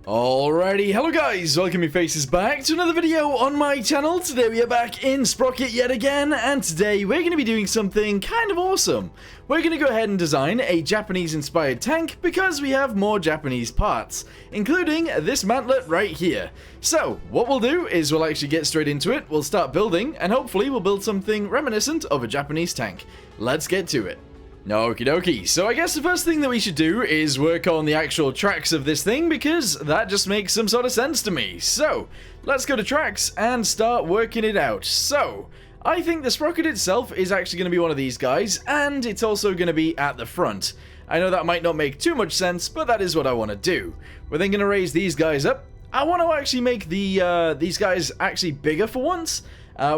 Alrighty, hello guys, welcome your faces back to another video on my channel. Today we are back in Sprocket yet again, and today we're going to be doing something kind of awesome. We're going to go ahead and design a Japanese-inspired tank because we have more Japanese parts, including this mantlet right here. So, what we'll do is we'll actually get straight into it, we'll start building, and hopefully we'll build something reminiscent of a Japanese tank. Let's get to it. Okie dokie, so I guess the first thing that we should do is work on the actual tracks of this thing, because that just makes some sort of sense to me. So, let's go to tracks and start working it out. So, I think the sprocket itself is actually going to be one of these guys, and it's also going to be at the front. I know that might not make too much sense, but that is what I want to do. We're then going to raise these guys up. I want to actually make these guys actually bigger for once,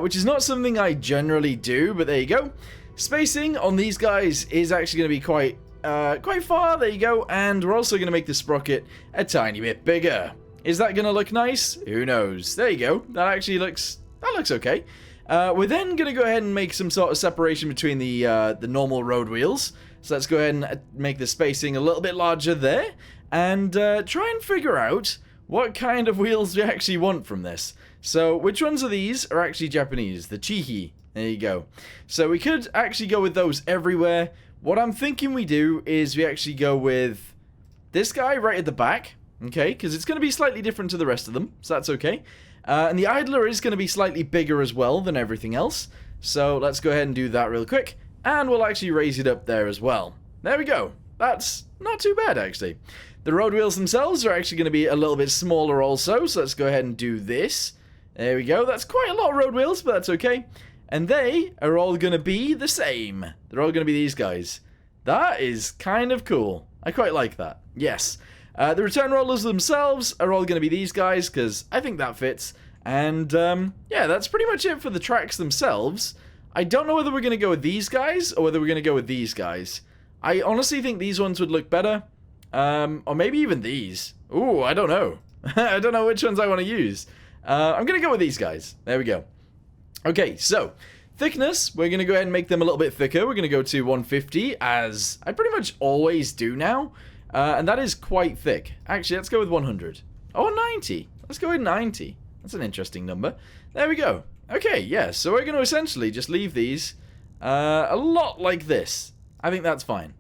which is not something I generally do, but there you go. Spacing on these guys is actually going to be quite far, there you go, and we're also going to make the sprocket a tiny bit bigger. Is that going to look nice? Who knows? There you go, that looks okay. We're then going to go ahead and make some sort of separation between the normal road wheels, so let's go ahead and make the spacing a little bit larger there, and try and figure out what kind of wheels we actually want from this. So, which ones of these are actually Japanese? The Chihi. There you go. So we could actually go with those everywhere. What I'm thinking we do is we actually go with this guy right at the back, okay? Because it's going to be slightly different to the rest of them, so that's okay. And the idler is going to be slightly bigger as well than everything else. So let's go ahead and do that real quick. And we'll actually raise it up there as well. There we go. That's not too bad, actually. The road wheels themselves are actually going to be a little bit smaller also, so let's go ahead and do this. There we go. That's quite a lot of road wheels, but that's okay. And they are all going to be the same. They're all going to be these guys. That is kind of cool. I quite like that. Yes. The return rollers themselves are all going to be these guys, because I think that fits. And, yeah, that's pretty much it for the tracks themselves. I don't know whether we're going to go with these guys, or whether we're going to go with these guys. I honestly think these ones would look better. Or maybe even these. Ooh, I don't know. I don't know which ones I want to use. I'm going to go with these guys. There we go. Okay, so, thickness, we're going to go ahead and make them a little bit thicker. We're going to go to 150, as I pretty much always do now. And that is quite thick. Actually, let's go with 100. Oh, 90. Let's go with 90. That's an interesting number. There we go. Okay, yeah, so we're going to essentially just leave these a lot like this. I think that's fine.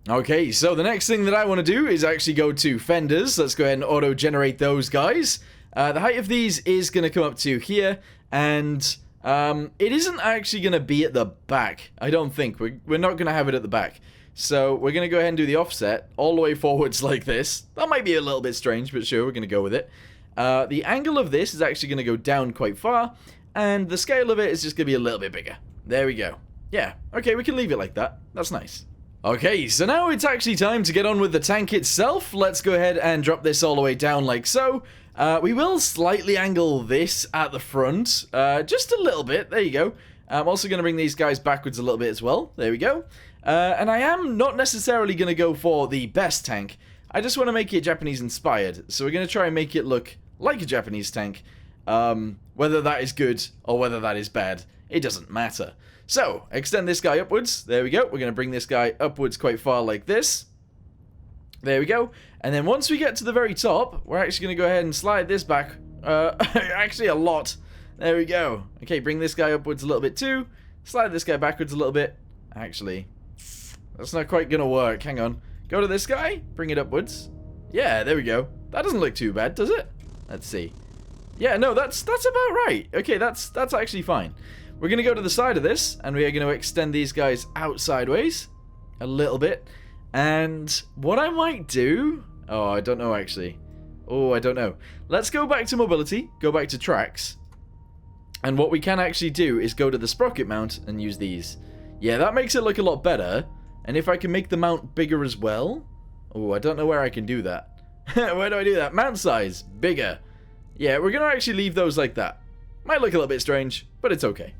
Okay, so the next thing that I want to do is actually go to fenders. Let's go ahead and auto-generate those guys. The height of these is going to come up to here, and it isn't actually going to be at the back. I don't think. We're not going to have it at the back. So we're going to go ahead and do the offset all the way forwards like this. That might be a little bit strange, but sure, we're going to go with it. The angle of this is actually going to go down quite far, and the scale of it is just going to be a little bit bigger. There we go. Yeah, okay, we can leave it like that. That's nice. Okay, so now it's actually time to get on with the tank itself. Let's go ahead and drop this all the way down like so. We will slightly angle this at the front, just a little bit. There you go. I'm also going to bring these guys backwards a little bit as well. There we go. And I am not necessarily going to go for the best tank. I just want to make it Japanese inspired. So we're going to try and make it look like a Japanese tank. Whether that is good or whether that is bad, it doesn't matter. So, extend this guy upwards. There we go. We're going to bring this guy upwards quite far like this. There we go. And then once we get to the very top, we're actually going to go ahead and slide this back. Actually, a lot. There we go. Okay, bring this guy upwards a little bit too. Slide this guy backwards a little bit. Actually, that's not quite going to work. Hang on. Go to this guy. Bring it upwards. Yeah, there we go. That doesn't look too bad, does it? Let's see. Yeah, no, that's about right. Okay, that's actually fine. We're going to go to the side of this, and we are going to extend these guys out sideways a little bit. And what I might do... Oh, I don't know, actually. Oh, I don't know. Let's go back to mobility, go back to tracks. And what we can actually do is go to the sprocket mount and use these. Yeah, that makes it look a lot better. And if I can make the mount bigger as well... Oh, I don't know where I can do that. Where do I do that? Mount size, bigger. Yeah, we're going to actually leave those like that. Might look a little bit strange, but it's okay.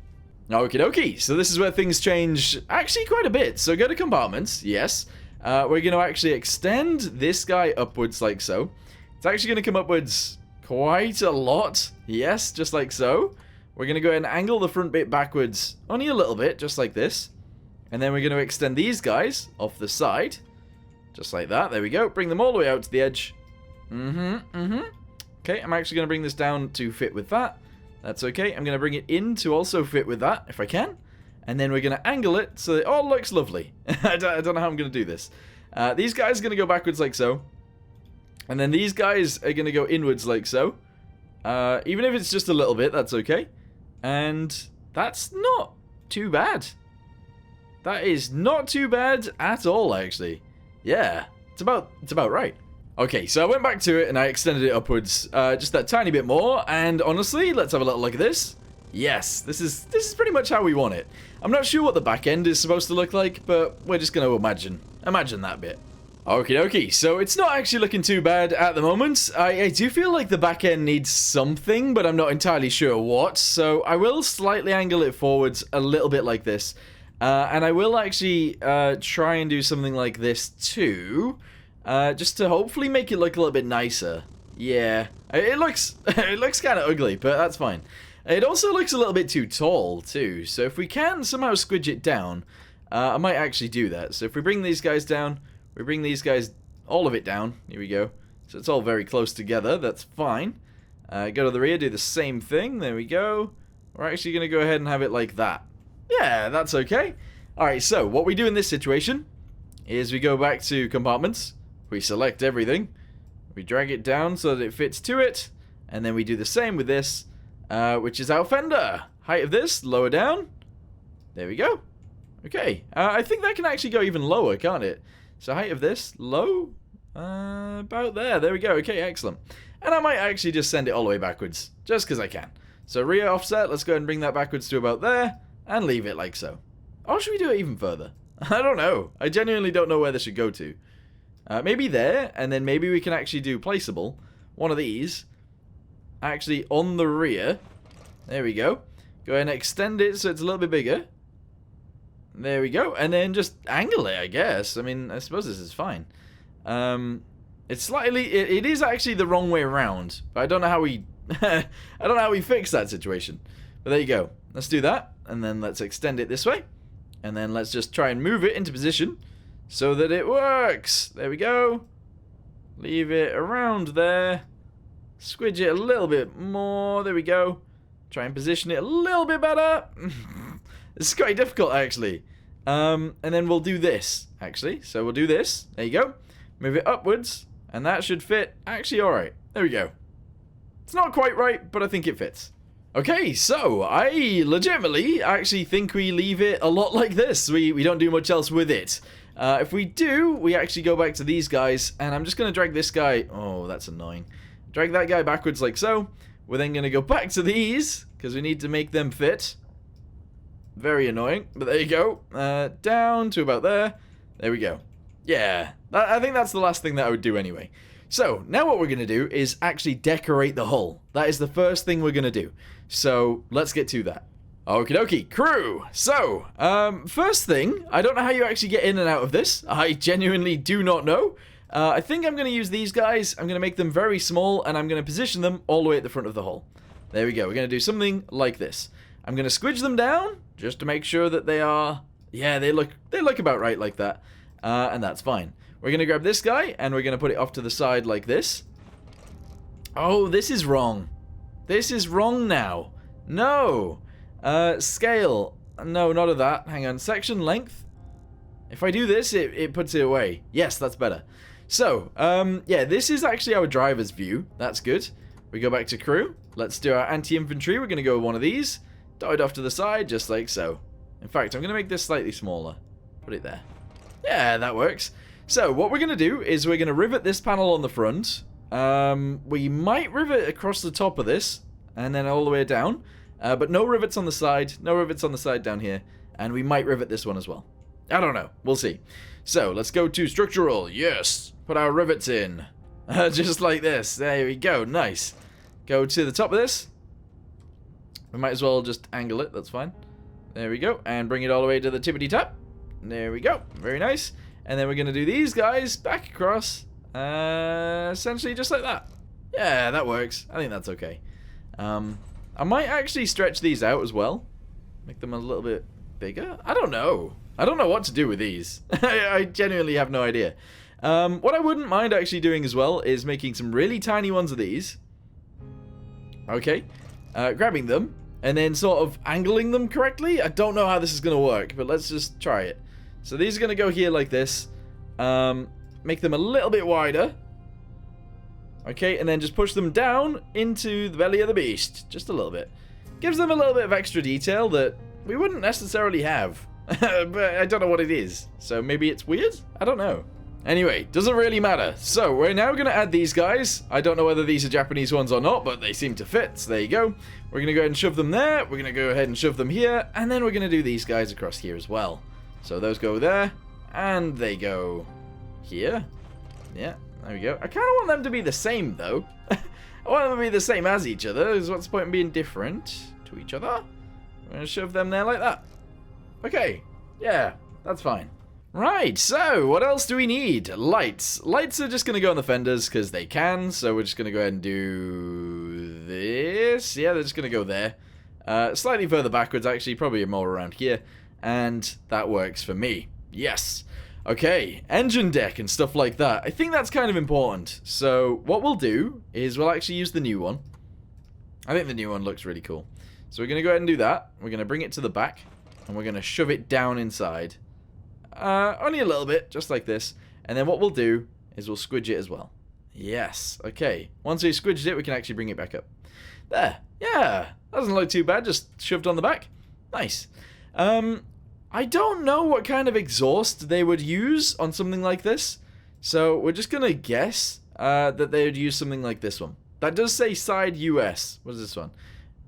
Okie dokie, so this is where things change actually quite a bit. So go to compartments, yes. We're going to actually extend this guy upwards like so. It's actually going to come upwards quite a lot. Yes, just like so. We're going to go ahead and angle the front bit backwards only a little bit, just like this. And then we're going to extend these guys off the side. Just like that. There we go. Bring them all the way out to the edge. Okay, I'm actually going to bring this down to fit with that. That's okay. I'm going to bring it in to also fit with that, if I can. And then we're going to angle it so it all looks lovely. I don't know how I'm going to do this. These guys are going to go backwards like so. And then these guys are going to go inwards like so. Even if it's just a little bit, that's okay. And that's not too bad. That is not too bad at all, actually. Yeah, it's about right. Okay, so I went back to it and I extended it upwards just that tiny bit more. And honestly, let's have a little look at this. Yes, this is pretty much how we want it. I'm not sure what the back end is supposed to look like, but we're just going to imagine that bit. Okie dokie, so it's not actually looking too bad at the moment. I do feel like the back end needs something, but I'm not entirely sure what. So I will slightly angle it forwards a little bit like this. And I will actually try and do something like this too. Just to hopefully make it look a little bit nicer. Yeah, it looks kind of ugly, but that's fine. It also looks a little bit too tall too. So if we can somehow squidge it down, I might actually do that. So if we bring these guys down, we bring these guys, all of it down. Here we go. So it's all very close together. That's fine. Go to the rear, do the same thing. There we go. We're actually going to go ahead and have it like that. Yeah, that's okay. Alright, so what we do in this situation is we go back to compartments. We select everything. We drag it down so that it fits to it. And then we do the same with this, which is our fender. Height of this, lower down. There we go. Okay, I think that can actually go even lower, can't it? So height of this, low, about there. There we go. Okay, excellent. And I might actually just send it all the way backwards, just because I can. So rear offset, let's go ahead and bring that backwards to about there, and leave it like so. Or should we do it even further? I don't know. I genuinely don't know where this should go to. Maybe there, and then maybe we can actually do placeable. One of these, actually on the rear. There we go. Go ahead and extend it so it's a little bit bigger. There we go, and then just angle it, I guess. I mean, I suppose this is fine. It's slightly, it is actually the wrong way around, but I don't know how we, I don't know how we fix that situation. But there you go. Let's do that, and then let's extend it this way, and then let's just try and move it into position so that it works. There we go. Leave it around there. Squidge it a little bit more. There we go. Try and position it a little bit better. It's quite difficult, actually. And then we'll do this, actually. So we'll do this. There you go. Move it upwards. And that should fit actually alright. There we go. It's not quite right, but I think it fits. Okay, so I legitimately actually think we leave it a lot like this. We don't do much else with it. If we do, we actually go back to these guys. And I'm just going to drag this guy. Oh, that's annoying. Drag that guy backwards like so. We're then going to go back to these, because we need to make them fit. Very annoying, but there you go. Down to about there. There we go. Yeah, I think that's the last thing that I would do anyway. So, now what we're going to do is actually decorate the hull. That is the first thing we're going to do. So, let's get to that. Okie dokie, crew! So, first thing, I don't know how you actually get in and out of this. I genuinely do not know. I think I'm going to use these guys. I'm going to make them very small, and I'm going to position them all the way at the front of the hull. There we go. We're going to do something like this. I'm going to squidge them down, just to make sure that they are... Yeah, they look about right like that. And that's fine. We're going to grab this guy, and we're going to put it off to the side like this. Oh, this is wrong. This is wrong now. No. Scale. No, not of that. Hang on. Section length. If I do this, it puts it away. Yes, that's better. So, yeah, this is actually our driver's view. That's good. We go back to crew. Let's do our anti-infantry. We're going to go with one of these. Dot it off to the side, just like so. In fact, I'm going to make this slightly smaller. Put it there. Yeah, that works. So, what we're going to do is we're going to rivet this panel on the front. We might rivet across the top of this, and then all the way down. But no rivets on the side. No rivets on the side down here. And we might rivet this one as well. I don't know. We'll see. So, let's go to structural. Yes. Put our rivets in. Just like this. There we go. Nice. Go to the top of this. We might as well just angle it. That's fine. There we go. And bring it all the way to the tippity top. There we go. Very nice. And then we're going to do these guys back across. Essentially just like that. Yeah, that works. I think that's okay. I might actually stretch these out as well. Make them a little bit bigger. I don't know. I don't know what to do with these. I genuinely have no idea. What I wouldn't mind actually doing as well is making some really tiny ones of these. Okay. Grabbing them and then sort of angling them correctly. I don't know how this is going to work, but let's just try it. So these are going to go here like this. Make them a little bit wider. Okay, and then just push them down into the belly of the beast. Just a little bit. Gives them a little bit of extra detail that we wouldn't necessarily have. But I don't know what it is. So maybe it's weird? I don't know. Anyway, doesn't really matter. So we're now going to add these guys. I don't know whether these are Japanese ones or not, but they seem to fit. So there you go. We're going to go ahead and shove them there. We're going to go ahead and shove them here. And then we're going to do these guys across here as well. So those go there. And they go here. Yeah, there we go. I kind of want them to be the same, though. I want them to be the same as each other. What's the point in being different to each other? I'm going to shove them there like that. Okay. Yeah, that's fine. Right, so what else do we need? Lights. Lights are just going to go on the fenders because they can. So we're just going to go ahead and do this. Yeah, they're just going to go there. Slightly further backwards, actually. Probably more around here. And that works for me. Yes. Okay, engine deck and stuff like that. I think that's kind of important. So what we'll do is we'll actually use the new one. I think the new one looks really cool. So we're going to go ahead and do that. We're going to bring it to the back. And we're going to shove it down inside. Only a little bit, just like this. And then what we'll do is we'll squidge it as well. Yes, okay. Once we've squidged it, we can actually bring it back up. There, yeah. Doesn't look too bad, just shoved on the back. Nice. I don't know what kind of exhaust they would use on something like this. So we're just going to guess that they would use something like this one. That does say side US. What is this one?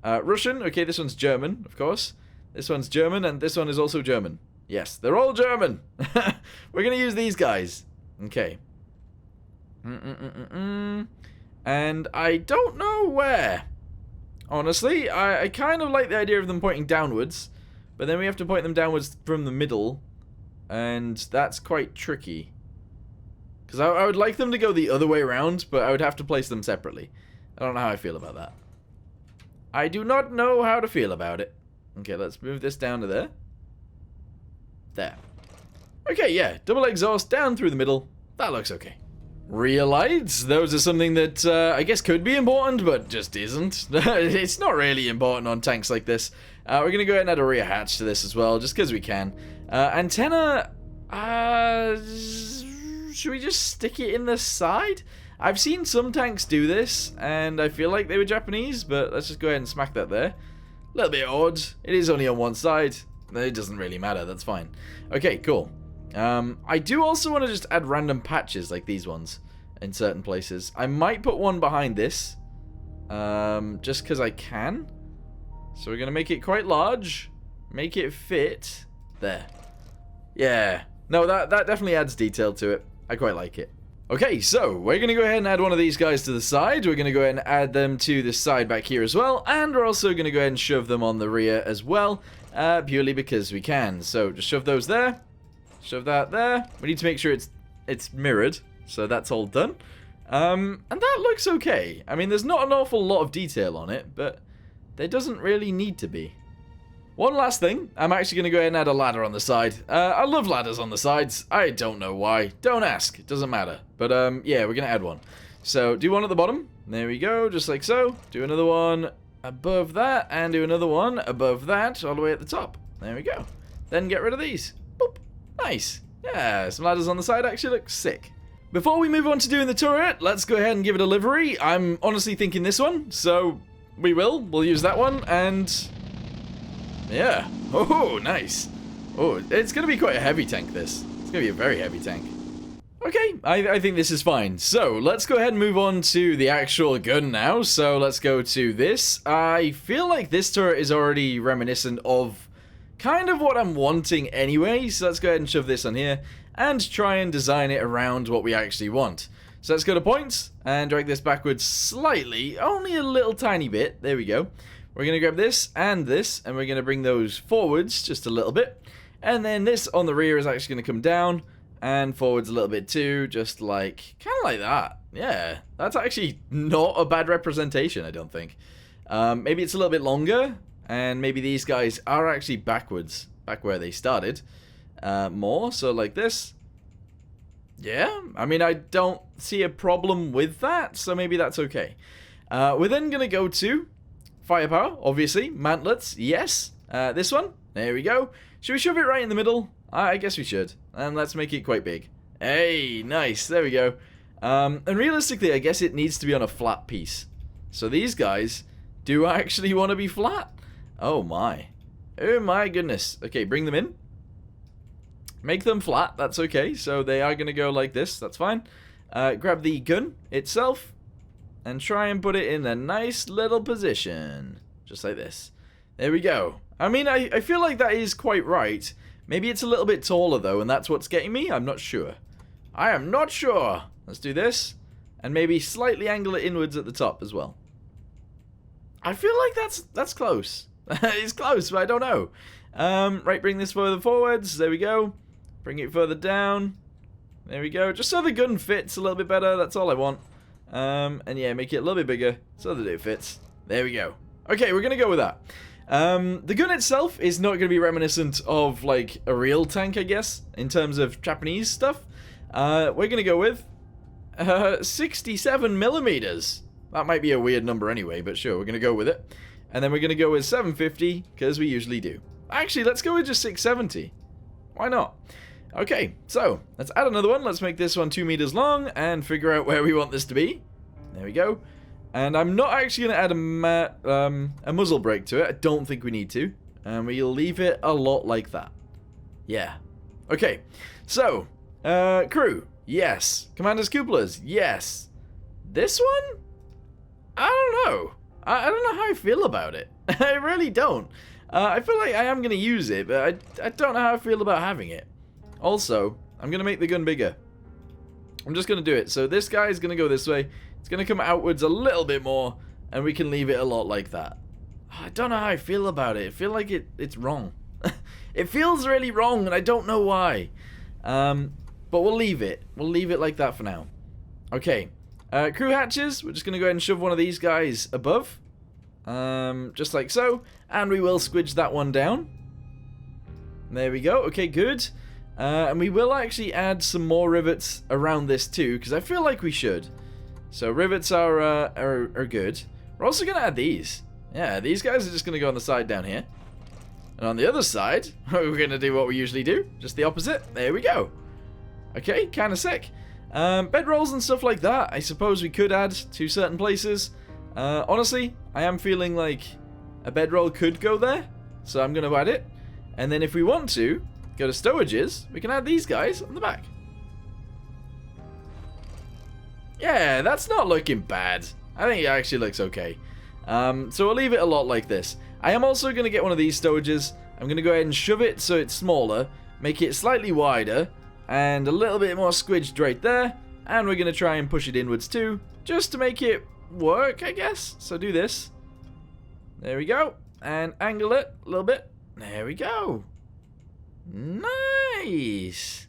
Russian. Okay, this one's German, of course. This one's German, and this one is also German. Yes, they're all German. We're going to use these guys. Okay. And I don't know where. Honestly, I kind of like the idea of them pointing downwards. But then we have to point them downwards from the middle. And that's quite tricky. Because I would like them to go the other way around, but I would have to place them separately. I don't know how I feel about that. I do not know how to feel about it. Okay, let's move this down to there. There. Okay, yeah. Double exhaust down through the middle. That looks okay. Rear lights. Those are something that I guess could be important, but just isn't. It's not really important on tanks like this. We're going to go ahead and add a rear hatch to this as well, just because we can. Antenna. Should we just stick it in the side? I've seen some tanks do this, and I feel like they were Japanese, but let's just go ahead and smack that there. A little bit odd. It is only on one side. It doesn't really matter, that's fine. Okay, cool. I do also want to just add random patches like these ones in certain places. I might put one behind this, just because I can. So we're going to make it quite large, make it fit. There. Yeah. No, that definitely adds detail to it. I quite like it. Okay, so we're going to go ahead and add one of these guys to the side. We're going to go ahead and add them to the side back here as well. And we're also going to go ahead and shove them on the rear as well. Purely because we can. So just shove those there. Shove that there. We need to make sure it's mirrored. So that's all done. And that looks okay. I mean, there's not an awful lot of detail on it, but there doesn't really need to be. One last thing. I'm actually going to go ahead and add a ladder on the side. I love ladders on the sides. I don't know why. Don't ask. It doesn't matter. But yeah, we're going to add one. So do one at the bottom. There we go. Just like so. Do another one above that, and do another one above that, all the way at the top. There we go. Then get rid of these. Boop. Nice. Yeah, some ladders on the side actually look sick. Before we move on to doing the turret, let's go ahead and give it a livery. I'm honestly thinking this one, so we'll use that one, and yeah. Oh, nice. Oh, it's going to be quite a heavy tank, this. It's going to be a very heavy tank. Okay, I think this is fine. So, let's go ahead and move on to the actual gun now. So, let's go to this. I feel like this turret is already reminiscent of kind of what I'm wanting anyway. So, let's go ahead and shove this on here and try and design it around what we actually want. So, let's go to points and drag this backwards slightly. Only a little tiny bit. There we go. We're going to grab this, and we're going to bring those forwards just a little bit. And then this on the rear is actually going to come down. And forwards a little bit too, just like, kind of like that. Yeah, that's actually not a bad representation, I don't think. Maybe it's a little bit longer, and maybe these guys are actually backwards, back where they started. More, so like this. Yeah, I mean, I don't see a problem with that, so maybe that's okay. We're then going to go to firepower, obviously. Mantlets, yes. This one, there we go. Should we shove it right in the middle? I guess we should. And let's make it quite big. Hey, nice, there we go. And realistically, I guess it needs to be on a flat piece. So these guys do actually want to be flat. Oh my. Oh my goodness. Okay, bring them in. Make them flat, that's okay. So they are going to go like this, that's fine. Grab the gun itself and try and put it in a nice little position. Just like this. There we go. I mean, I feel like that is quite right. Maybe it's a little bit taller though, and that's what's getting me. I'm not sure. I am not sure. Let's do this. And maybe slightly angle it inwards at the top as well. I feel like that's close. It's close, but I don't know. Right, bring this further forwards. There we go. Bring it further down. There we go. Just so the gun fits a little bit better. That's all I want. And yeah, make it a little bit bigger so that it fits. There we go. Okay, we're going to go with that. The gun itself is not going to be reminiscent of, like, a real tank, I guess, in terms of Japanese stuff. We're going to go with 67 millimeters. That might be a weird number anyway, but sure, we're going to go with it. And then we're going to go with 750, because we usually do. Actually, let's go with just 670. Why not? Okay, so let's add another one. Let's make this one 2 meters long and figure out where we want this to be. There we go. And I'm not actually going to add a muzzle brake to it. I don't think we need to. And we'll leave it a lot like that. Yeah. Okay, so crew, yes. Commander's cupolas, yes. This one? I don't know. I don't know how I feel about it. I really don't. I feel like I am going to use it, but I don't know how I feel about having it. Also, I'm going to make the gun bigger. I'm just going to do it. So this guy is going to go this way. It's going to come outwards a little bit more, and we can leave it a lot like that. I don't know how I feel about it. I feel like it's wrong. It feels really wrong, and I don't know why. But we'll leave it. We'll leave it like that for now. Okay. Crew hatches. We're just going to go ahead and shove one of these guys above. Just like so. And we will squidge that one down. There we go. Okay, good. And we will actually add some more rivets around this too, because I feel like we should. So rivets are good. We're also going to add these. Yeah, these guys are just going to go on the side down here. And on the other side, we're going to do what we usually do. Just the opposite. There we go. Okay, kind of sick. Bedrolls and stuff like that, I suppose we could add to certain places. Honestly, I am feeling like a bedroll could go there. So I'm going to add it. And then if we want to go to stowages, we can add these guys on the back. Yeah, that's not looking bad. I think it actually looks okay. So we'll leave it a lot like this. I am also going to get one of these stowages. I'm going to go ahead and shove it so it's smaller, make it slightly wider, and a little bit more squidged right there. And we're going to try and push it inwards too, just to make it work, I guess. So do this. There we go. And angle it a little bit. There we go. Nice.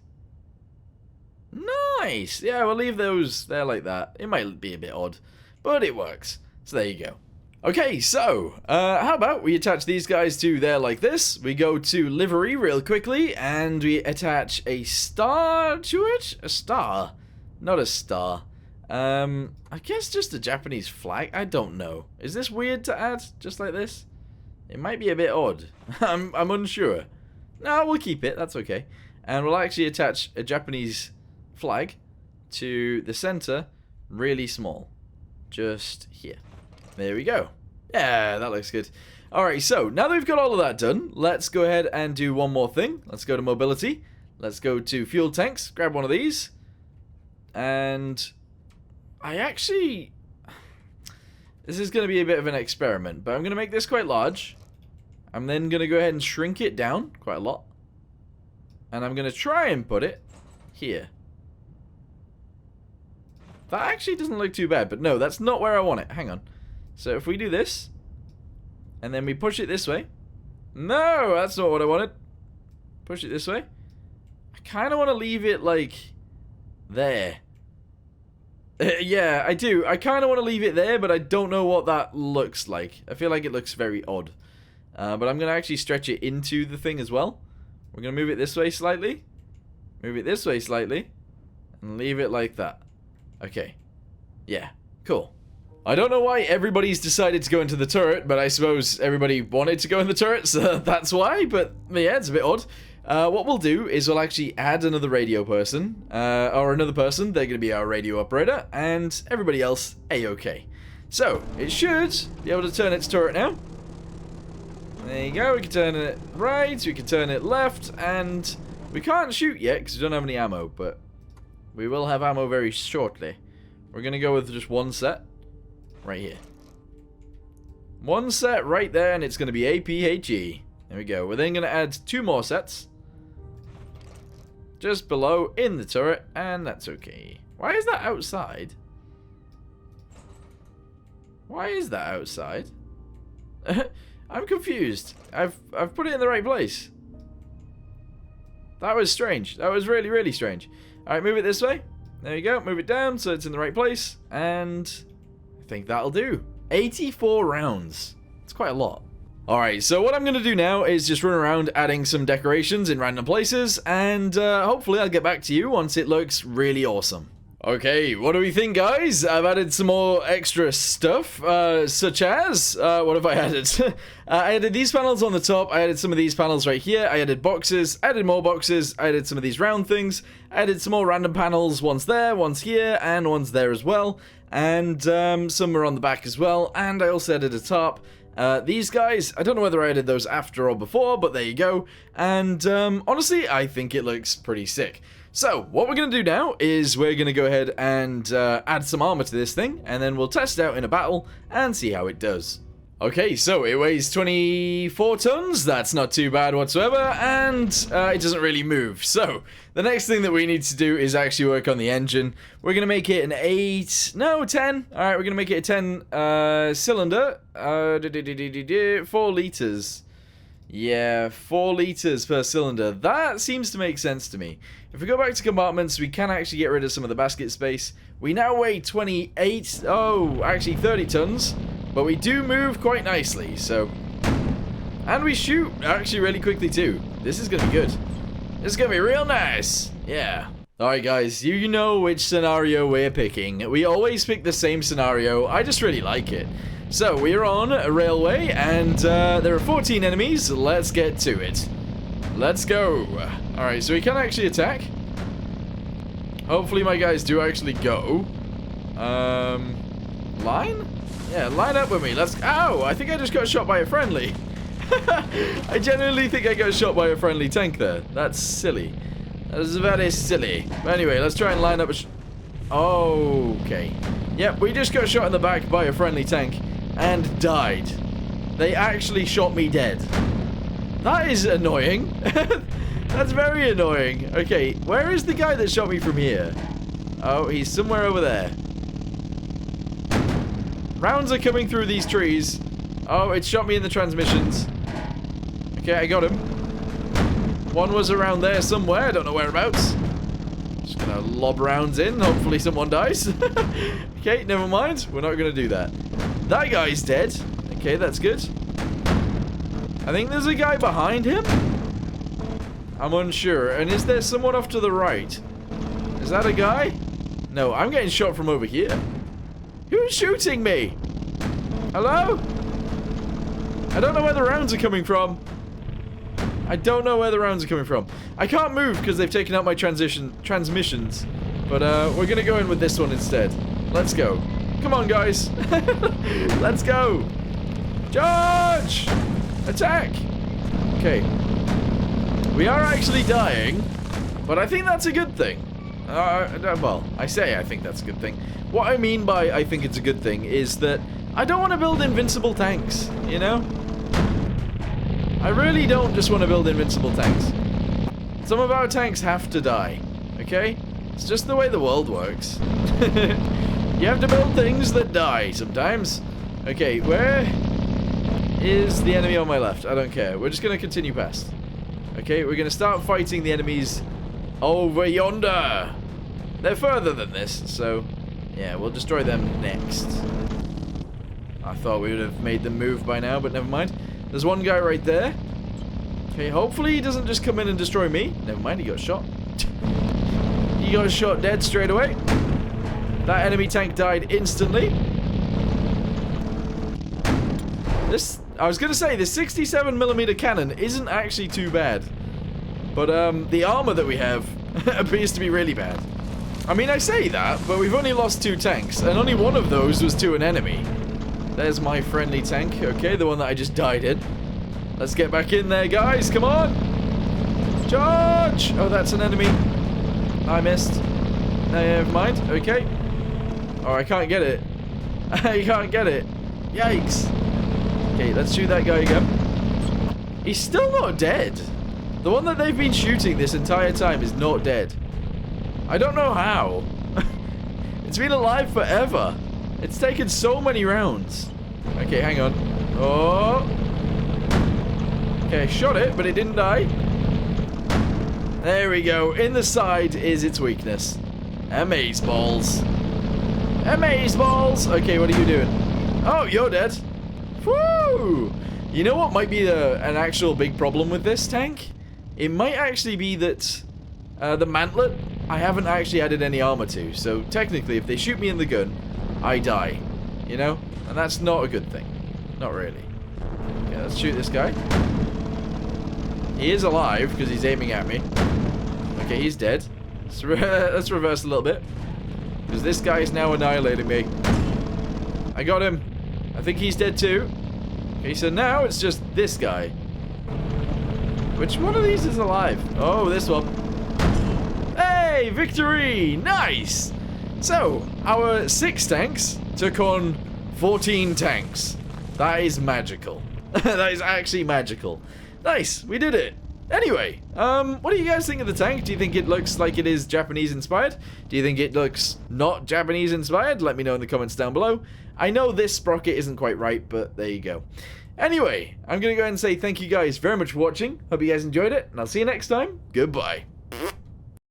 Nice. Yeah, we'll leave those there like that. It might be a bit odd, but it works. So there you go. Okay, so, how about we attach these guys to there like this. We go to livery real quickly, and we attach a star to it. A star? Not a star. I guess just a Japanese flag. I don't know. Is this weird to add, just like this? It might be a bit odd. I'm unsure. No, we'll keep it. That's okay. And we'll actually attach a Japanese flag to the center, really small. Just here. There we go. Yeah, that looks good. Alright, so now that we've got all of that done, let's go ahead and do one more thing. Let's go to mobility. Let's go to fuel tanks. Grab one of these. And I actually... This is going to be a bit of an experiment, but I'm going to make this quite large. I'm then going to go ahead and shrink it down quite a lot. And I'm going to try and put it here. That actually doesn't look too bad, but no, that's not where I want it. Hang on. So if we do this, and then we push it this way. No, that's not what I wanted. Push it this way. I kind of want to leave it like there. Yeah, I do. I kind of want to leave it there, but I don't know what that looks like. I feel like it looks very odd. But I'm going to actually stretch it into the thing as well. We're going to move it this way slightly. Move it this way slightly. And leave it like that. Okay. Yeah, cool. I don't know why everybody's decided to go into the turret, but I suppose everybody wanted to go in the turret, so that's why, but yeah, it's a bit odd. What we'll do is we'll actually add another radio person, or another person. They're going to be our radio operator, and everybody else A-okay. So, it should be able to turn its turret now. There you go, we can turn it right, we can turn it left, and we can't shoot yet because we don't have any ammo, but we will have ammo very shortly. We're going to go with just one set. Right here. One set right there, and it's going to be APHE. There we go. We're then going to add 2 more sets. Just below in the turret, and that's okay. Why is that outside? Why is that outside? I'm confused. I've put it in the right place. That was strange. That was really, really strange. Alright, move it this way. There you go. Move it down so it's in the right place, and I think that'll do. 84 rounds. It's quite a lot. Alright, so what I'm going to do now is just run around adding some decorations in random places, and hopefully I'll get back to you once it looks really awesome. Okay, what do we think, guys? I've added some more extra stuff, such as, what have I added? I added these panels on the top, I added some of these panels right here, I added boxes, added more boxes, I added some of these round things, I added some more random panels, one's there, one's here, and one's there as well, and some are on the back as well, and I also added a top. These guys, I don't know whether I added those after or before, but there you go, and honestly, I think it looks pretty sick. So, what we're going to do now is we're going to go ahead and add some armor to this thing, and then we'll test it out in a battle and see how it does. Okay, so it weighs 24 tons, that's not too bad whatsoever, and it doesn't really move. So, the next thing that we need to do is actually work on the engine. We're going to make it an 10. Alright, we're going to make it a 10 cylinder, 4 liters. Yeah, 4 liters per cylinder. That seems to make sense to me. If we go back to compartments, we can actually get rid of some of the basket space. We now weigh 30 tons, but we do move quite nicely, so... And we shoot, actually, really quickly, too. This is gonna be good. This is gonna be real nice. Yeah. Alright, guys, you know which scenario we're picking. We always pick the same scenario. I just really like it. So, we are on a railway, and there are 14 enemies. Let's get to it. Let's go. Alright, so we can actually attack. Hopefully my guys do actually go. Line? Yeah, line up with me. Let's... Ow! I think I just got shot by a friendly. I genuinely think I got shot by a friendly tank there. That's silly. That is very silly. But anyway, let's try and line up a... Okay. Yep, we just got shot in the back by a friendly tank and died. They actually shot me dead. That is annoying. That's very annoying. Okay, where is the guy that shot me from here? Oh, he's somewhere over there. Rounds are coming through these trees. Oh, it shot me in the transmissions. Okay, I got him. One was around there somewhere. I don't know whereabouts. Just gonna lob rounds in. Hopefully someone dies. Okay, never mind. We're not gonna do that. That guy's dead. Okay, that's good. I think there's a guy behind him. I'm unsure. And is there someone off to the right? Is that a guy? No, I'm getting shot from over here. Who's shooting me? Hello? I don't know where the rounds are coming from. I don't know where the rounds are coming from. I can't move because they've taken out my transmissions. But we're going to go in with this one instead. Let's go. Come on, guys. Let's go. Charge! Attack! Okay. We are actually dying, but I think that's a good thing. Well, I say I think that's a good thing. What I mean by I think it's a good thing is that I don't want to build invincible tanks, you know? I really don't just want to build invincible tanks. Some of our tanks have to die, okay? It's just the way the world works. You have to build things that die sometimes. Okay, where is the enemy on my left? I don't care. We're just going to continue past. Okay, we're going to start fighting the enemies over yonder. They're further than this, so yeah, we'll destroy them next. I thought we would have made them move by now, but never mind. There's one guy right there. Okay, hopefully he doesn't just come in and destroy me. Never mind, he got shot. He He got shot dead straight away. That enemy tank died instantly. I was going to say, the 67mm cannon isn't actually too bad. But the armor that we have appears to be really bad. I mean, I say that, but we've only lost 2 tanks, and only one of those was to an enemy. There's my friendly tank, okay, the one that I just died in. Let's get back in there, guys, come on! Charge! Oh, that's an enemy. I missed. Never mind, okay. Oh, I can't get it. I can't get it. Yikes. Okay, let's shoot that guy again. He's still not dead. The one that they've been shooting this entire time is not dead. I don't know how. It's been alive forever. It's taken so many rounds. Okay, hang on. Oh. Okay, shot it, but it didn't die. There we go. In the side is its weakness. Amazeballs. Amazeballs. Okay, what are you doing? Oh, you're dead. Woo! You know what might be an actual big problem with this tank? It might actually be that the mantlet, I haven't actually added any armor to. So technically, if they shoot me in the gun, I die. You know? And that's not a good thing. Not really. Okay, let's shoot this guy. He is alive because he's aiming at me. Okay, he's dead. Let's reverse a little bit. Because this guy is now annihilating me. I got him. I think he's dead too. Okay, so now it's just this guy. Which one of these is alive? Oh, this one. Hey, victory! Nice! So, our 6 tanks took on 14 tanks. That is magical. That is actually magical. Nice, we did it. Anyway, what do you guys think of the tank? Do you think it looks like it is Japanese inspired? Do you think it looks not Japanese inspired? Let me know in the comments down below. I know this sprocket isn't quite right, but there you go. Anyway, I'm going to go ahead and say thank you guys very much for watching. Hope you guys enjoyed it, and I'll see you next time. Goodbye.